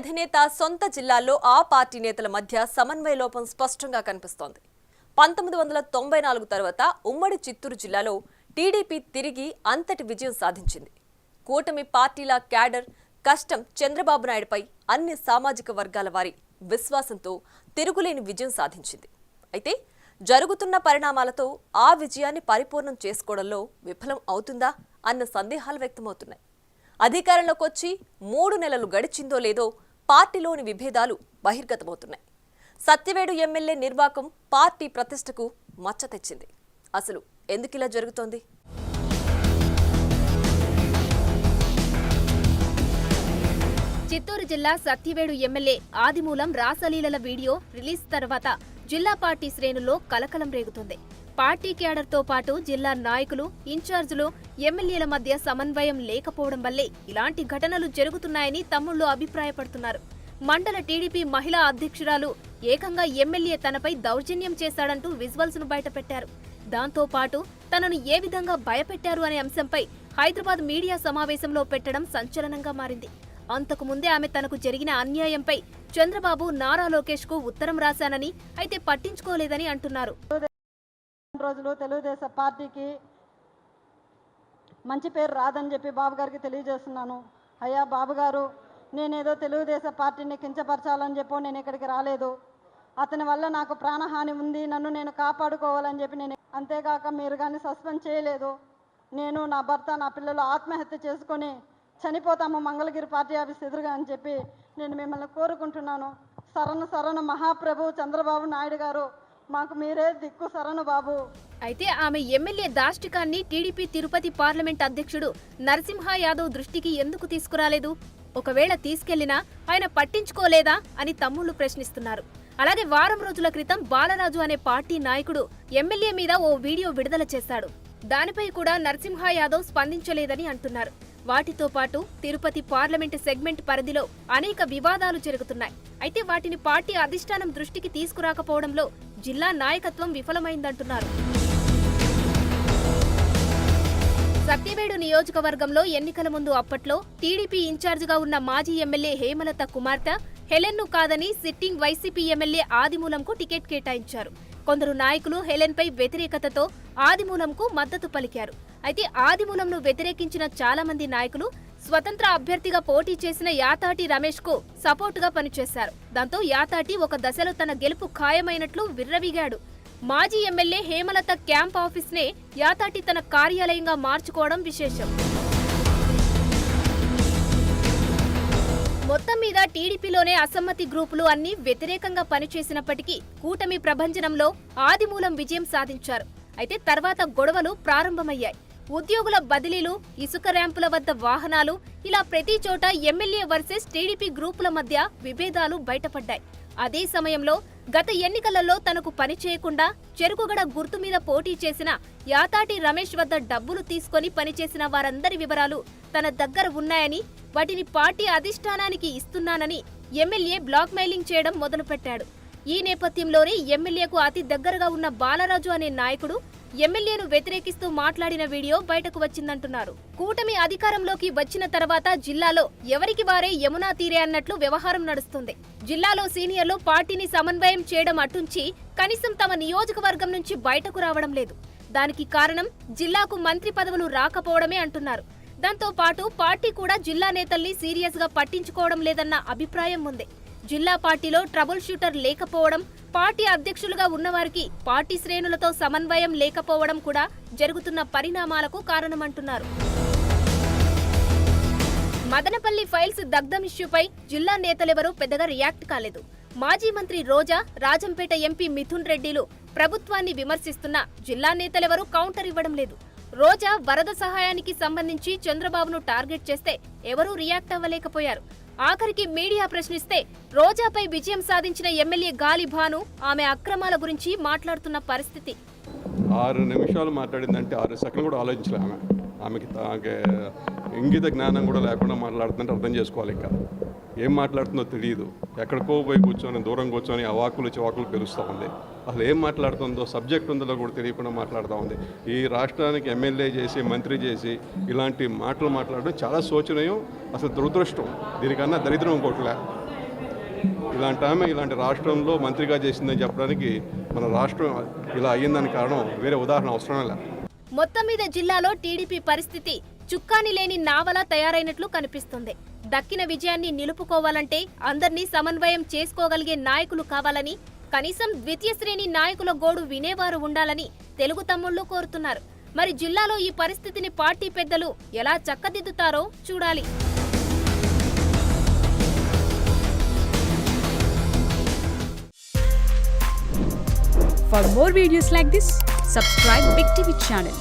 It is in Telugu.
అధినేత సొంత జిల్లాల్లో ఆ పార్టీ నేతల మధ్య సమన్వయ లోపం స్పష్టంగా కనిపిస్తోంది. 1994 తర్వాత ఉమ్మడి చిత్తూరు జిల్లాలో టీడీపీ తిరిగి అంతటి విజయం సాధించింది. కూటమి పార్టీల క్యాడర్ కష్టం చంద్రబాబు నాయుడుపై అన్ని సామాజిక వర్గాల వారి విశ్వాసంతో తిరుగులేని విజయం సాధించింది. అయితే జరుగుతున్న పరిణామాలతో ఆ విజయాన్ని పరిపూర్ణం చేసుకోవడంలో విఫలం అవుతుందా అన్న సందేహాలు వ్యక్తమవుతున్నాయి. అధికారంలోకి వచ్చి 3 నెలలు గడిచిందో లేదో పార్టీలోని విభేదాలు బహిర్గతమవుతున్నాయి. సత్యవేడు ఎమ్మెల్యే నిర్వాకం పార్టీ ప్రతిష్టకు మచ్చ తెచ్చింది. అసలు ఎందుకిలా జరుగుతోంది? చిత్తూరు జిల్లా సత్యవేడు ఎమ్మెల్యే ఆదిమూలం రాసలీలల వీడియో రిలీజ్ తర్వాత జిల్లా పార్టీ శ్రేణుల్లో కలకలం రేగుతోంది. పార్టీ క్యాడర్తో పాటు జిల్లా నాయకులు, ఇన్ఛార్జీలు, ఎమ్మెల్యేల మధ్య సమన్వయం లేకపోవడం వల్లే ఇలాంటి ఘటనలు జరుగుతున్నాయని తమ్ముళ్లు అభిప్రాయపడుతున్నారు. మండల టీడీపీ మహిళా అధ్యక్షురాలు ఏకంగా ఎమ్మెల్యే తనపై దౌర్జన్యం చేశాడంటూ విజువల్స్ ను బయటపెట్టారు. దాంతో పాటు తనను ఏ విధంగా భయపెట్టారు అనే అంశంపై హైదరాబాద్ మీడియా సమావేశంలో పెట్టడం సంచలనంగా మారింది. అంతకు ముందే ఆమె తనకు జరిగిన అన్యాయంపై చంద్రబాబు, నారా లోకేష్ కు ఉత్తరం రాశానని, అయితే పట్టించుకోలేదని అంటున్నారు. రోజులు తెలుగుదేశం పార్టీకి మంచి పేరు రాదని చెప్పి బాబు గారికి తెలియజేస్తున్నాను. అయ్యా బాబు గారు, నేనేదో తెలుగుదేశం పార్టీని కించపరచాలని చెప్పి నేను ఇక్కడికి రాలేదు. అతని వల్ల నాకు ప్రాణహాని ఉంది, నన్ను నేను కాపాడుకోవాలని చెప్పి నేను, అంతేగాక మీరు కానీ సస్పెండ్ చేయలేదు. నేను, నా భర్త, నా పిల్లలు ఆత్మహత్య చేసుకొని చనిపోతాము మంగళగిరి పార్టీ ఆఫీస్ ఎదురుగా అని చెప్పి నేను మిమ్మల్ని కోరుకుంటున్నాను. శరణ మహాప్రభు చంద్రబాబు నాయుడు గారు, మాకు మీరే దిక్కు శరణు బాబు. అయితే ఆమె ఎమ్మెల్యే దాష్టికాన్ని టీడీపీ తిరుపతి పార్లమెంట్ అధ్యక్షుడు నరసింహ యాదవ్ దృష్టికి ఎందుకు తీసుకురాలేదు? ఒకవేళ తీసుకెళ్లినా ఆయన పట్టించుకోలేదా అని తమ్ముళ్లు ప్రశ్నిస్తున్నారు. అలాగే వారం రోజుల క్రితం బాలరాజు అనే పార్టీ నాయకుడు ఎమ్మెల్యే మీద ఓ వీడియో విడుదల చేశాడు. దానిపై కూడా నరసింహ యాదవ్ స్పందించలేదని అంటున్నారు. వాటితో పాటు తిరుపతి పార్లమెంటు సెగ్మెంట్ పరిధిలో అనేక వివాదాలు జరుగుతున్నాయి. అయితే వాటిని పార్టీ అధిష్టానం దృష్టికి తీసుకురాకపోవడంలో జిల్లా నాయకత్వం విఫలమైందంటున్నారు. సత్యవేడు నియోజకవర్గంలో ఎన్నికల ముందు అప్పట్లో టీడీపీ ఇన్ఛార్జిగా ఉన్న మాజీ ఎమ్మెల్యే హేమలత కుమార్తె హెలెన్ను కాదని సిట్టింగ్ వైసీపీ ఎమ్మెల్యే ఆదిమూలంకు టికెట్ కేటాయించారు. కొందరు నాయకులు హెలెన్పై వ్యతిరేకతతో ఆదిమూలంకు మద్దతు పలికారు. అయితే ఆదిమూలంను వ్యతిరేకించిన చాలా మంది నాయకులు స్వతంత్ర అభ్యర్థిగా పోటీ చేసిన యాతాటి రమేష్ కు సపోర్టుగా పనిచేశారు. దాంతో యాతాటి ఒక దశలో తన గెలుపు ఖాయమైనట్లు విర్రవీగాడు. మాజీ ఎమ్మెల్యే హేమలత క్యాంప్ ఆఫీస్ నే యాతాటి తన కార్యాలయంగా మార్చుకోవడం విశేషం. మొత్తం మీద టీడీపీలోనే అసమ్మతి గ్రూపులు అన్ని వ్యతిరేకంగా పనిచేసినప్పటికీ కూటమి ప్రభంజనంలో ఆదిమూలం విజయం సాధించారు. అయితే తర్వాత గొడవలు ప్రారంభమయ్యాయి. ఉద్యోగుల బదిలీలు, ఇసుక ర్యాంపుల వద్ద వాహనాలు, ఇలా ప్రతి చోట ఎమ్మెల్యే వర్సెస్ టీడీపీ గ్రూపుల మధ్య విభేదాలు బయటపడ్డాయి. అదే సమయంలో గత ఎన్నికలలో తనకు పని చేయకుండా చెరుకుగడ గుర్తు మీద పోటీ చేసిన యాతాటి రమేష్ వద్ద డబ్బులు తీసుకొని పనిచేసిన వారందరి వివరాలు తన దగ్గర ఉన్నాయని, వాటిని పార్టీ అధిష్టానానికి ఇస్తున్నానని ఎమ్మెల్యే బ్లాక్ మెయిలింగ్ చేయడం మొదలుపెట్టాడు. ఈ నేపథ్యంలోనే ఎమ్మెల్యేకు అతి దగ్గరగా ఉన్న బాలరాజు అనే నాయకుడు ఎమ్మెల్యేను వ్యతిరేకిస్తూ మాట్లాడిన వీడియో బయటకు వచ్చిందంటున్నారు. కూటమి అధికారంలోకి వచ్చిన తర్వాత జిల్లాలో ఎవరికి వారే యమునా తీరే అన్నట్లు వ్యవహారం నడుస్తుంది. జిల్లాలో సీనియర్లు పార్టీని సమన్వయం చేయడం అటుంచి కనీసం తమ నియోజకవర్గం నుంచి బయటకు రావడం లేదు. దానికి కారణం జిల్లాకు మంత్రి పదవులు రాకపోవడమే అంటున్నారు. దాంతో పాటు పార్టీ కూడా జిల్లా నేతల్ని సీరియస్ గా పట్టించుకోవడం లేదన్న అభిప్రాయం ఉంది. జిల్లా పార్టీలో ట్రబుల్ షూటర్ లేకపోవడం, పార్టీ అధ్యక్షులుగా ఉన్నవారికి పార్టీ శ్రేణులతో సమన్వయం లేకపోవడం కూడా జరుగుతున్న పరిణామాలకు కారణమంటున్నారు. మదనపల్లి ఫైల్స్ దగ్ధం ఇష్యూపై జిల్లా నేతలెవరూ పెద్దగా రియాక్ట్ కాలేదు. మాజీ మంత్రి రోజా, రాజంపేట ఎంపీ మిథున్ రెడ్డిలు ప్రభుత్వాన్ని విమర్శిస్తున్నా జిల్లా నేతలెవరూ కౌంటర్ ఇవ్వడం లేదు. రోజా వరద సహాయానికి సంబంధించి చంద్రబాబును టార్గెట్ చేస్తే ఎవరూ రియాక్ట్ అవ్వలేకపోయారు. ఆఖరికి మీడియా ప్రశ్నిస్తే రోజాపై విజయం సాధించిన ఎమ్మెల్యే గాలి భాను ఆమె అక్రమాల గురించి మాట్లాడుతున్న పరిస్థితి. 6 నిమిషాలు మాట్లాడిందంటే 6 సెకండ్లు కూడా ఆలోచించలే. ఆమెకి ఇంగిత జ్ఞానం కూడా లేకుండా మాట్లాడుతుందంటే అర్థం చేసుకోవాలి. ఇంకా ఏం మాట్లాడుతుందో తెలియదు. ఎక్కడికో పోయి కూర్చొని దూరం కూర్చొని అవాకులు చివాకులు పెరుస్తూ ఉంది. అసలు ఏం మాట్లాడుతుందో సబ్జెక్ట్ ఉందో కూడా తెలియకుండా మాట్లాడుతూ ఉంది. ఈ రాష్ట్రానికి ఎమ్మెల్యే చేసి మంత్రి చేసి ఇలాంటి మాటలు మాట్లాడడం చాలా శోచనీయం, అసలు దురదృష్టం. దీనికన్నా దరిద్రం ఇంకోట్లే. ఇలాంటి ఆమె ఇలాంటి రాష్ట్రంలో మంత్రిగా చేసిందని చెప్పడానికి మన రాష్ట్రం ఇలా అయ్యిందని కారణం వేరే ఉదాహరణ అవసరమే లేదు. మొత్తం మీద జిల్లాలో టీడీపీ పరిస్థితి చుక్కాని లేని నావలా తయారైనట్లు కనిపిస్తుంది. దక్కిన విజయాన్ని నిలుపుకోవాలంటే అందర్నీ సమన్వయం చేసుకోగలిగే నాయకులు కావాలని, కనీసం ద్వితీయ శ్రేణి నాయకుల గోడు వినేవారు ఉండాలని తెలుగు తమ్ముళ్లు కోరుతున్నారు. మరి జిల్లాలో ఈ పరిస్థితిని పార్టీ పెద్దలు ఎలా చక్కదిద్దుతారో చూడాలి. For more videos like this, subscribe Big TV channel.